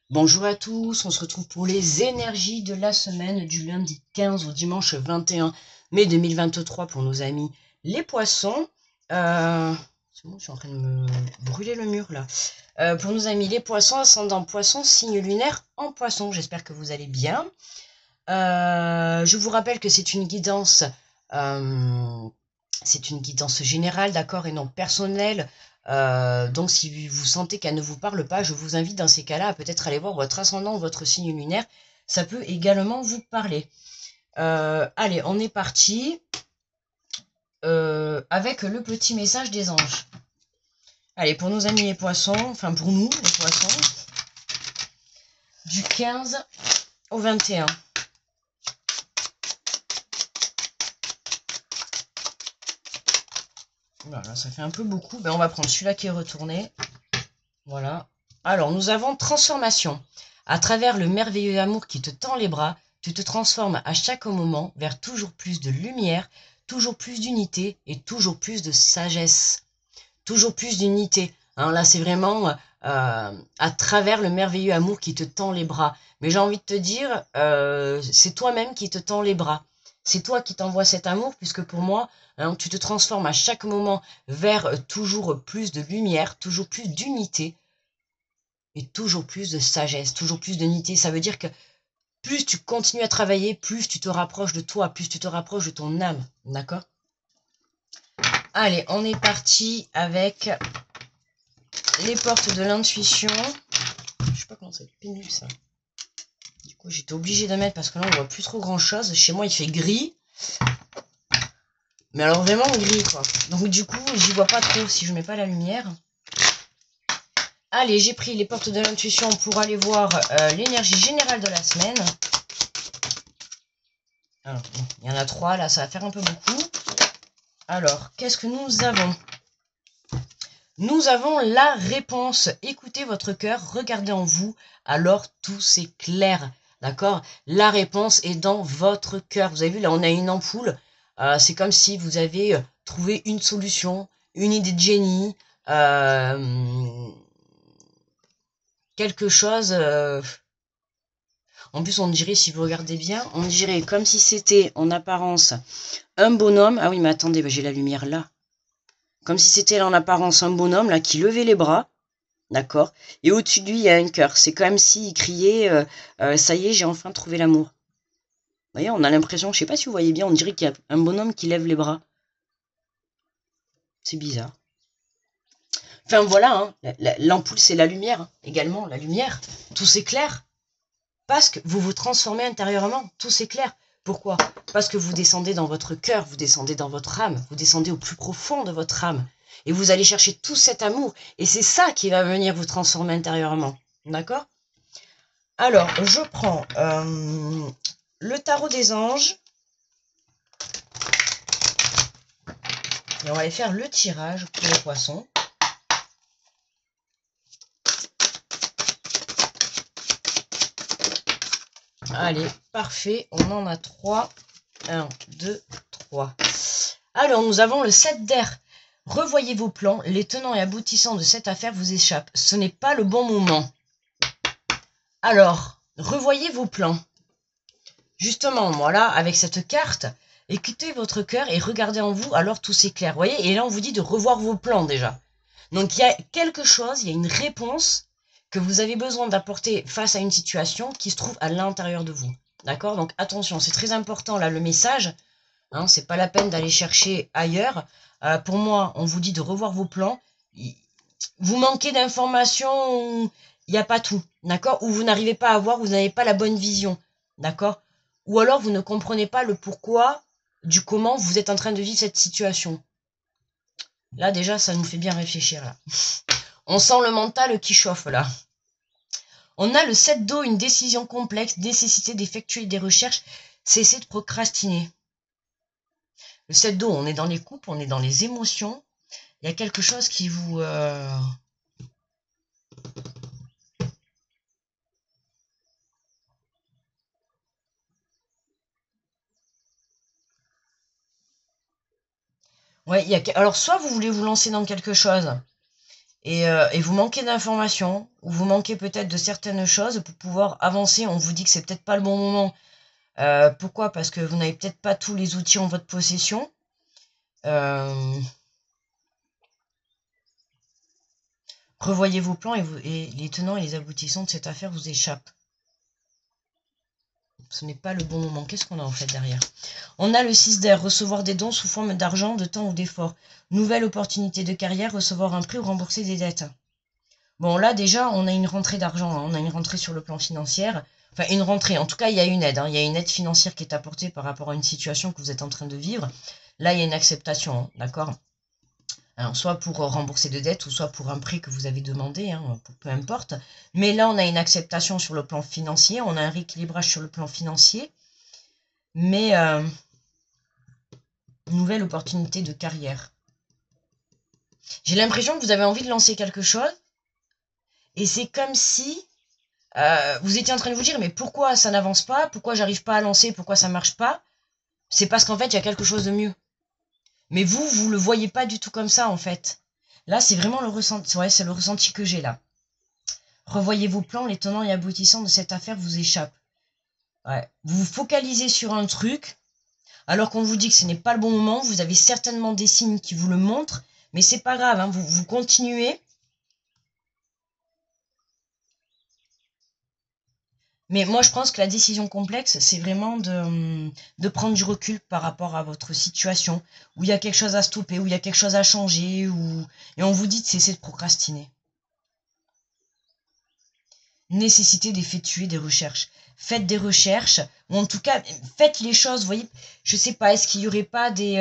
Bonjour à tous, on se retrouve pour les énergies de la semaine du lundi 15 au dimanche 21 mai 2023 pour nos amis les poissons. C'est bon, je suis en train de me brûler le mur là. Pour nos amis les poissons, ascendant poisson, signe lunaire en poisson. J'espère que vous allez bien. Je vous rappelle que euh, c'est une guidance générale, d'accord, et non personnelle. Donc si vous sentez qu'elle ne vous parle pas, je vous invite dans ces cas-là à peut-être aller voir votre ascendant ou votre signe lunaire. Ça peut également vous parler. Allez, on est parti avec le petit message des anges. Allez, pour nos amis les poissons, enfin pour nous les poissons, du 15 au 21. Voilà, ça fait un peu beaucoup. Ben, on va prendre celui-là qui est retourné. Voilà. Alors, nous avons transformation. À travers le merveilleux amour qui te tend les bras, tu te transformes à chaque moment vers toujours plus de lumière, toujours plus d'unité et toujours plus de sagesse. Toujours plus d'unité. Hein, là, c'est vraiment à travers le merveilleux amour qui te tend les bras. Mais j'ai envie de te dire, c'est toi-même qui te tend les bras. C'est toi qui t'envoies cet amour, puisque pour moi, hein, tu te transformes à chaque moment vers toujours plus de lumière, toujours plus d'unité et toujours plus de sagesse, toujours plus d'unité. Ça veut dire que plus tu continues à travailler, plus tu te rapproches de toi, plus tu te rapproches de ton âme. D'accord? Allez, on est parti avec les portes de l'intuition. Je sais pas comment ça va être pénible ça. Du coup, j'étais obligée de mettre parce que là, on voit plus trop grand chose. Chez moi, il fait gris. Mais alors vraiment gris, quoi. Donc du coup, j'y vois pas trop si je mets pas la lumière. Allez, j'ai pris les portes de l'intuition pour aller voir l'énergie générale de la semaine. Alors, bon, il y en a 3, là, ça va faire un peu beaucoup. Alors, qu'est-ce que nous avons? Nous avons la réponse. Écoutez votre cœur, regardez en vous, alors tout s'éclaire. D'accord? La réponse est dans votre cœur. Vous avez vu, là, on a une ampoule. C'est comme si vous avez trouvé une solution, une idée de génie, quelque chose. En plus, on dirait, si vous regardez bien, on dirait comme si c'était en apparence un bonhomme. Ah oui, mais attendez, j'ai la lumière là. Comme si c'était en apparence un bonhomme là qui levait les bras. D'accord? Et au-dessus de lui, il y a un cœur. C'est comme s'il criait ça y est, j'ai enfin trouvé l'amour. Vous voyez, on a l'impression, je sais pas si vous voyez bien, on dirait qu'il y a un bonhomme qui lève les bras. C'est bizarre. Enfin voilà, hein, l'ampoule c'est la lumière, hein, également, la lumière. Tout s'éclaire parce que vous vous transformez intérieurement. Tout s'éclaire. Pourquoi? Parce que vous descendez dans votre cœur, vous descendez dans votre âme, vous descendez au plus profond de votre âme. Et vous allez chercher tout cet amour. Et c'est ça qui va venir vous transformer intérieurement. D'accord? Alors, je prends le tarot des anges. Et on va aller faire le tirage pour les poissons. Allez, parfait. On en a 3. 1, 2, 3. Alors, nous avons le 7 d'air. Revoyez vos plans. Les tenants et aboutissants de cette affaire vous échappent. Ce n'est pas le bon moment. Alors, revoyez vos plans. Justement, voilà, avec cette carte, écoutez votre cœur et regardez en vous, alors tout s'éclaire. Vous voyez, et là, on vous dit de revoir vos plans déjà. Donc, il y a quelque chose, il y a une réponse que vous avez besoin d'apporter face à une situation qui se trouve à l'intérieur de vous. D'accord? Donc, attention, c'est très important, là, le message. Hein, c'est pas la peine d'aller chercher ailleurs. Pour moi, on vous dit de revoir vos plans. Vous manquez d'informations, il n'y a pas tout. D'accord? Ou vous n'arrivez pas à voir, vous n'avez pas la bonne vision. D'accord? Ou alors, vous ne comprenez pas le pourquoi du comment vous êtes en train de vivre cette situation. Là, déjà, ça nous fait bien réfléchir, là. On sent le mental qui chauffe, là. On a le 7 d'eau, une décision complexe, nécessité d'effectuer des recherches, cesser de procrastiner. Le 7 d'eau, on est dans les couples, on est dans les émotions. Il y a quelque chose qui vous... Ouais, alors soit vous voulez vous lancer dans quelque chose, et vous manquez d'informations, ou vous manquez peut-être de certaines choses pour pouvoir avancer. On vous dit que c'est peut-être pas le bon moment. Pourquoi? Parce que vous n'avez peut-être pas tous les outils en votre possession. Revoyez vos plans et les tenants et les aboutissants de cette affaire vous échappent. Ce n'est pas le bon moment. Qu'est-ce qu'on a en fait derrière? On a le 6 d'air, recevoir des dons sous forme d'argent, de temps ou d'effort. Nouvelle opportunité de carrière, recevoir un prix ou rembourser des dettes. Bon, là déjà, on a une rentrée d'argent, hein. On a une rentrée sur le plan financier. Enfin, une rentrée, en tout cas, il y a une aide. Hein. Il y a une aide financière qui est apportée par rapport à une situation que vous êtes en train de vivre. Là, il y a une acceptation, hein, d'accord? Alors, soit pour rembourser des dettes, ou soit pour un prix que vous avez demandé, hein, peu importe. Mais là, on a une acceptation sur le plan financier, on a un rééquilibrage sur le plan financier, mais nouvelle opportunité de carrière. J'ai l'impression que vous avez envie de lancer quelque chose, et c'est comme si vous étiez en train de vous dire, mais pourquoi ça n'avance pas? Pourquoi j'arrive pas à lancer? Pourquoi ça marche pas? C'est parce qu'en fait, il y a quelque chose de mieux. Mais vous le voyez pas du tout comme ça, en fait. Là, c'est vraiment le ressenti. Ouais, c'est le ressenti que j'ai là. Revoyez vos plans, les tenants et aboutissants de cette affaire vous échappent. Ouais. Vous vous focalisez sur un truc, alors qu'on vous dit que ce n'est pas le bon moment. Vous avez certainement des signes qui vous le montrent, mais c'est pas grave, hein, vous continuez. Mais moi, je pense que la décision complexe, c'est vraiment de prendre du recul par rapport à votre situation, où il y a quelque chose à stopper, où il y a quelque chose à changer, et on vous dit de cesser de procrastiner. Nécessité d'effectuer des recherches. Faites des recherches, ou en tout cas, faites les choses, vous voyez. Je sais pas, est-ce qu'il y aurait pas des...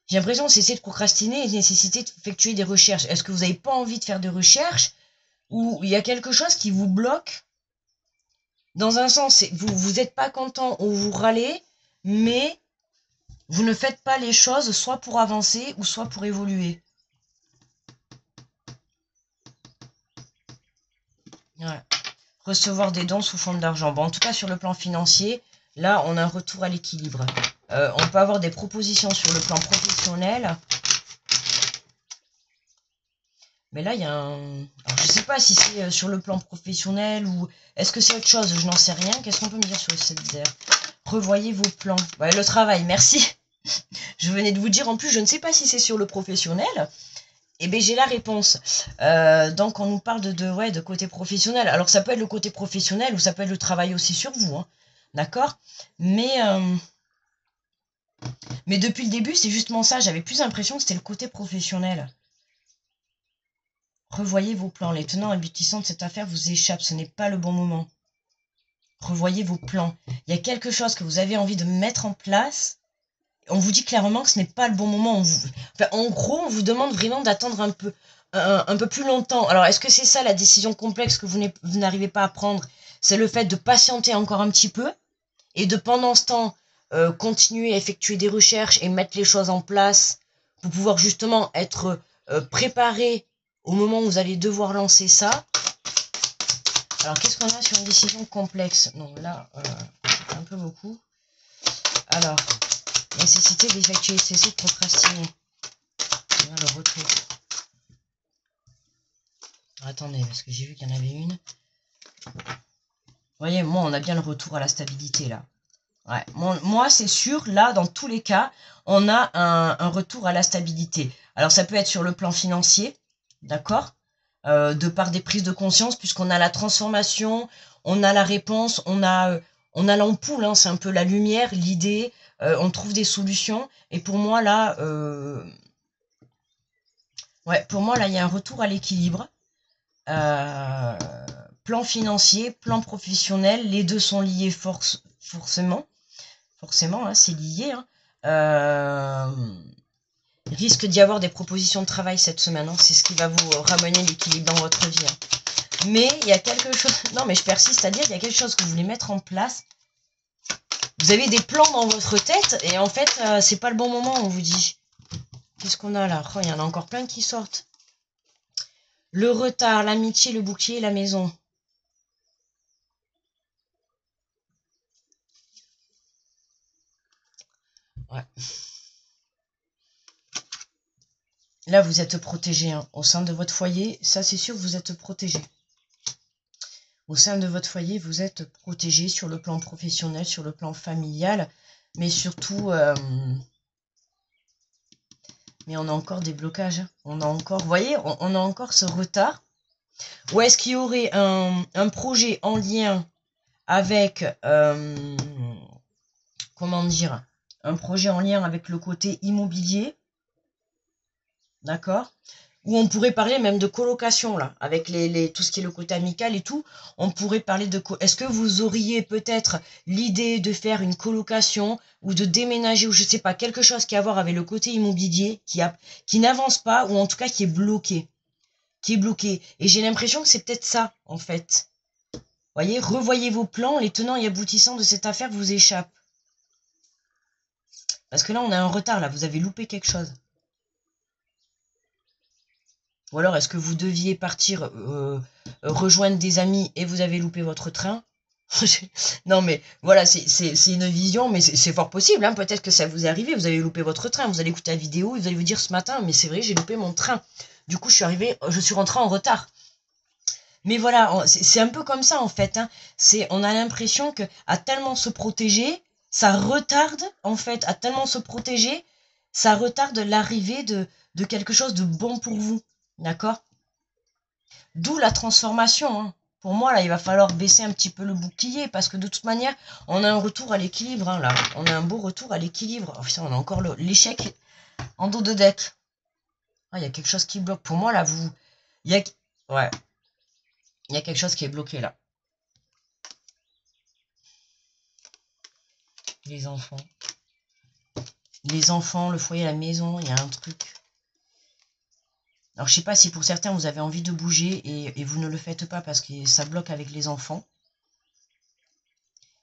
J'ai l'impression que cesser de procrastiner et nécessiter d'effectuer des recherches. Est-ce que vous n'avez pas envie de faire des recherches, ou il y a quelque chose qui vous bloque? Dans un sens, vous n'êtes pas content ou vous râlez, mais vous ne faites pas les choses soit pour avancer ou soit pour évoluer. Ouais. Recevoir des dons sous forme d'argent. Bon, en tout cas, sur le plan financier, là, on a un retour à l'équilibre. On peut avoir des propositions sur le plan professionnel. Mais là, il y a un... Alors, je ne sais pas si c'est sur le plan professionnel ou... Est-ce que c'est autre chose? Je n'en sais rien. Qu'est-ce qu'on peut me dire sur le 7 d'air? Revoyez vos plans. Ouais, le travail, merci. Je venais de vous dire, en plus, je ne sais pas si c'est sur le professionnel. Eh bien, j'ai la réponse. Donc, on nous parle ouais, de côté professionnel. Alors, ça peut être le côté professionnel ou ça peut être le travail aussi sur vous. Hein. D'accord? Mais depuis le début, c'est justement ça. J'avais plus l'impression que c'était le côté professionnel. Revoyez vos plans. Les tenants et aboutissants de cette affaire vous échappent. Ce n'est pas le bon moment. Revoyez vos plans. Il y a quelque chose que vous avez envie de mettre en place. On vous dit clairement que ce n'est pas le bon moment. Enfin, en gros, on vous demande vraiment d'attendre un peu plus longtemps. Alors, est-ce que c'est ça la décision complexe que vous n'arrivez pas à prendre? C'est le fait de patienter encore un petit peu et de, pendant ce temps, continuer à effectuer des recherches et mettre les choses en place pour pouvoir justement être préparé au moment où vous allez devoir lancer ça. Alors, qu'est-ce qu'on a sur une décision complexe? Non, là, c'est un peu beaucoup. Alors, nécessité d'effectuer, cesser de procrastiner. On a le retour. Alors, attendez, parce que j'ai vu qu'il y en avait une. Vous voyez, moi, on a bien le retour à la stabilité, là. Ouais, moi, c'est sûr, là, dans tous les cas, on a un retour à la stabilité. Alors, ça peut être sur le plan financier, d'accord? De par des prises de conscience, puisqu'on a la transformation, on a la réponse, on a l'ampoule, hein, c'est un peu la lumière, l'idée, on trouve des solutions. Et pour moi, là, ouais, pour moi, là, il y a un retour à l'équilibre. Plan financier, plan professionnel, les deux sont liés forcément. Forcément, hein, c'est lié. Hein. Risque d'y avoir des propositions de travail cette semaine. Hein, c'est ce qui va vous ramener l'équilibre dans votre vie. Hein. Mais il y a quelque chose... Non, mais je persiste à dire, il y a quelque chose que vous voulez mettre en place. Vous avez des plans dans votre tête et en fait, c'est pas le bon moment, on vous dit. Qu'est-ce qu'on a là? Oh, il y en a encore plein qui sortent. Le retard, l'amitié, le bouclier, la maison. Ouais. Là, vous êtes protégé hein, au sein de votre foyer. Ça, c'est sûr, vous êtes protégé. Au sein de votre foyer, vous êtes protégé sur le plan professionnel, sur le plan familial. Mais surtout... mais on a encore des blocages. On a encore... Vous voyez, on a encore ce retard. Ou est-ce qu'il y aurait un projet en lien avec... comment dire, un projet en lien avec le côté immobilier, d'accord, où on pourrait parler même de colocation, là, avec tout ce qui est le côté amical et tout, on pourrait parler de... Est-ce que vous auriez peut-être l'idée de faire une colocation, ou de déménager, ou je sais pas, quelque chose qui a à voir avec le côté immobilier, qui n'avance pas, ou en tout cas qui est bloqué, et j'ai l'impression que c'est peut-être ça, en fait. Voyez, revoyez vos plans, les tenants et aboutissants de cette affaire vous échappent. Parce que là, on a un retard, là. Vous avez loupé quelque chose. Ou alors, est-ce que vous deviez partir rejoindre des amis et vous avez loupé votre train? Non, mais voilà, c'est une vision, mais c'est fort possible. Hein. Peut-être que ça vous est arrivé, vous avez loupé votre train. Vous allez écouter la vidéo et vous allez vous dire ce matin, mais c'est vrai, j'ai loupé mon train. Du coup, je suis rentrée en retard. Mais voilà, c'est un peu comme ça, en fait. Hein. On a l'impression que à tellement se protéger, ça retarde, en fait, à tellement se protéger, ça retarde l'arrivée de quelque chose de bon pour vous. D'accord? D'où la transformation. Hein. Pour moi, là, il va falloir baisser un petit peu le bouclier, parce que de toute manière, on a un retour à l'équilibre, hein, là. On a un beau retour à l'équilibre. Oh, putain, on a encore l'échec en dos de deck. Ah, il y a quelque chose qui bloque. Pour moi, là, il y a... Ouais. Il y a quelque chose qui est bloqué, là. Les enfants. Les enfants, le foyer, la maison, il y a un truc. Alors, je sais pas si pour certains, vous avez envie de bouger et vous ne le faites pas parce que ça bloque avec les enfants.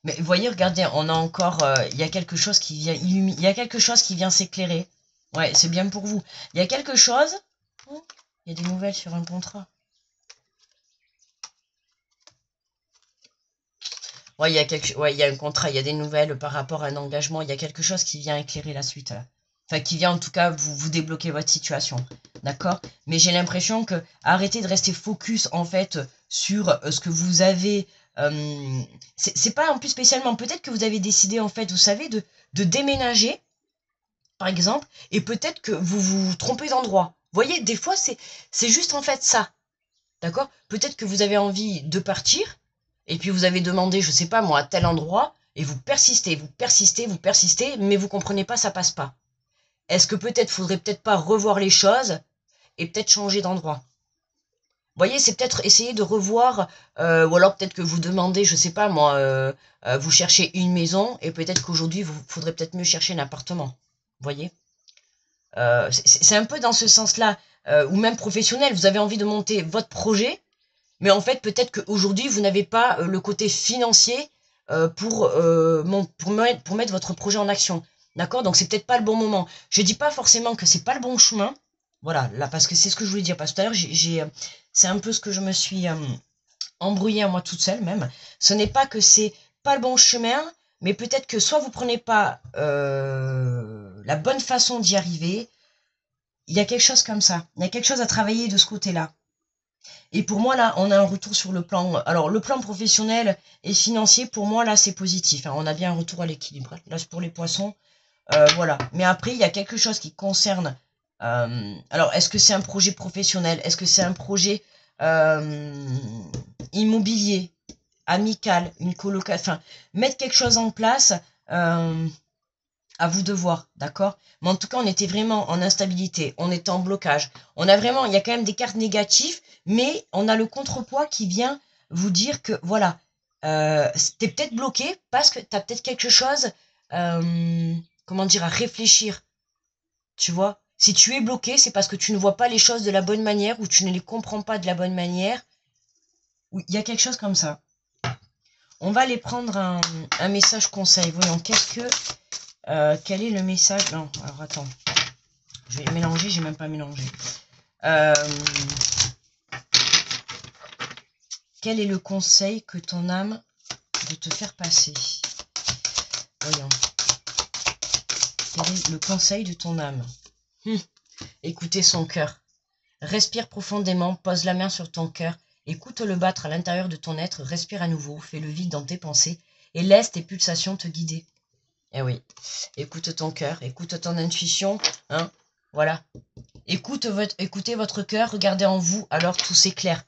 Mais vous voyez, regardez, on a encore... il y a quelque chose qui vient illuminer. Il y a quelque chose qui vient s'éclairer. Ouais, c'est bien pour vous. Il y a quelque chose... Il y a des nouvelles sur un contrat. Ouais, il y a un contrat, il y a des nouvelles par rapport à un engagement. Il y a quelque chose qui vient éclairer la suite. Là. Enfin, qui vient en tout cas vous débloquer votre situation. D'accord? Mais j'ai l'impression que arrêtez de rester focus en fait sur ce que vous avez. C'est pas en plus spécialement. Peut-être que vous avez décidé en fait, vous savez, de déménager, par exemple, et peut-être que vous vous trompez d'endroit. Vous voyez, des fois, c'est juste en fait ça. D'accord? Peut-être que vous avez envie de partir, et puis vous avez demandé, je sais pas moi, à tel endroit, et vous persistez, mais vous comprenez pas, ça passe pas. Est-ce que peut-être faudrait peut-être pas revoir les choses et peut-être changer d'endroit? Vous voyez, c'est peut-être essayer de revoir, ou alors peut-être que vous demandez, je sais pas moi, vous cherchez une maison et peut-être qu'aujourd'hui, vous faudrait peut-être mieux chercher un appartement. Vous voyez, c'est un peu dans ce sens-là, ou même professionnel. Vous avez envie de monter votre projet, mais en fait, peut-être qu'aujourd'hui, vous n'avez pas le côté financier pour mettre votre projet en action. D'accord? Donc, c'est peut-être pas le bon moment. Je dis pas forcément que c'est pas le bon chemin. Voilà, là, parce que c'est ce que je voulais dire. Parce que tout à l'heure, c'est un peu ce que je me suis embrouillée à moi toute seule même. Ce n'est pas que c'est pas le bon chemin, mais peut-être que soit vous prenez pas la bonne façon d'y arriver. Il y a quelque chose comme ça. Il y a quelque chose à travailler de ce côté-là. Et pour moi, là, on a un retour sur le plan... Alors, le plan professionnel et financier, pour moi, là, c'est positif. Hein. On a bien un retour à l'équilibre. Là, c'est pour les poissons. Voilà. Mais après, il y a quelque chose qui concerne... alors, est-ce que c'est un projet professionnel? Est-ce que c'est un projet immobilier, amical, une colocation? Enfin, mettre quelque chose en place... à vous de voir, d'accord? Mais en tout cas, on était vraiment en instabilité, on était en blocage. On a vraiment, il y a quand même des cartes négatives, mais on a le contrepoids qui vient vous dire que, voilà, t'es peut-être bloqué parce que t'as peut-être quelque chose, comment dire, à réfléchir, tu vois? Si tu es bloqué, c'est parce que tu ne vois pas les choses de la bonne manière ou tu ne les comprends pas de la bonne manière. Oui, il y a quelque chose comme ça. On va aller prendre un message conseil. Voyons, quel est le message? Non, alors attends. Je vais mélanger, j'ai même pas mélangé. Quel est le conseil que ton âme veut te faire passer? Voyons. Quel est le conseil de ton âme? écouter son cœur. Respire profondément, pose la main sur ton cœur, écoute-le battre à l'intérieur de ton être, respire à nouveau, fais le vide dans tes pensées et laisse tes pulsations te guider. Eh oui, écoute ton cœur, écoute ton intuition, hein, voilà. Écoutez votre cœur, regardez en vous, alors tout s'éclaire.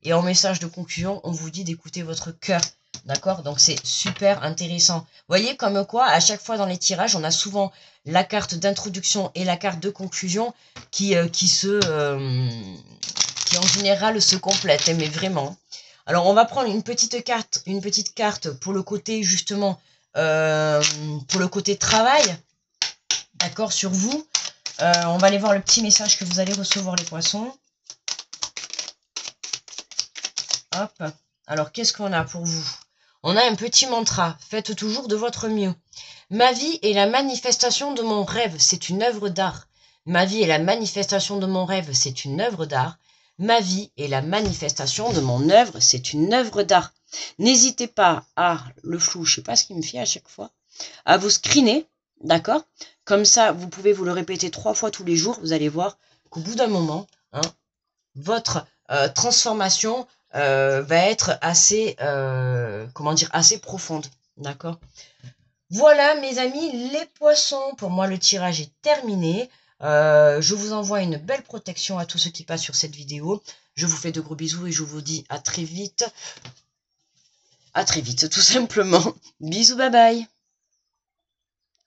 Et en message de conclusion, on vous dit d'écouter votre cœur. D'accord? Donc c'est super intéressant. Vous voyez comme quoi, à chaque fois dans les tirages, on a souvent la carte d'introduction et la carte de conclusion qui en général se complètent. Mais vraiment. Alors on va prendre une petite carte pour le côté justement, pour le côté travail. D'accord, sur vous. On va aller voir le petit message que vous allez recevoir, les poissons. Hop. Alors, qu'est-ce qu'on a pour vous? On a un petit mantra. Faites toujours de votre mieux. Ma vie est la manifestation de mon rêve. C'est une œuvre d'art. Ma vie est la manifestation de mon rêve. C'est une œuvre d'art. Ma vie est la manifestation de mon œuvre. C'est une œuvre d'art. N'hésitez pas à, le flou, je sais pas ce qui me fait à chaque fois, à vous screener, d'accord? Comme ça, vous pouvez vous le répéter 3 fois tous les jours. Vous allez voir qu'au bout d'un moment, hein, votre transformation va être assez, comment dire, assez profonde. D'accord? Voilà, mes amis, les poissons. Pour moi, le tirage est terminé. Je vous envoie une belle protection à tous ceux qui passent sur cette vidéo. Je vous fais de gros bisous et je vous dis à très vite. À très vite, tout simplement. Bisous, bye bye.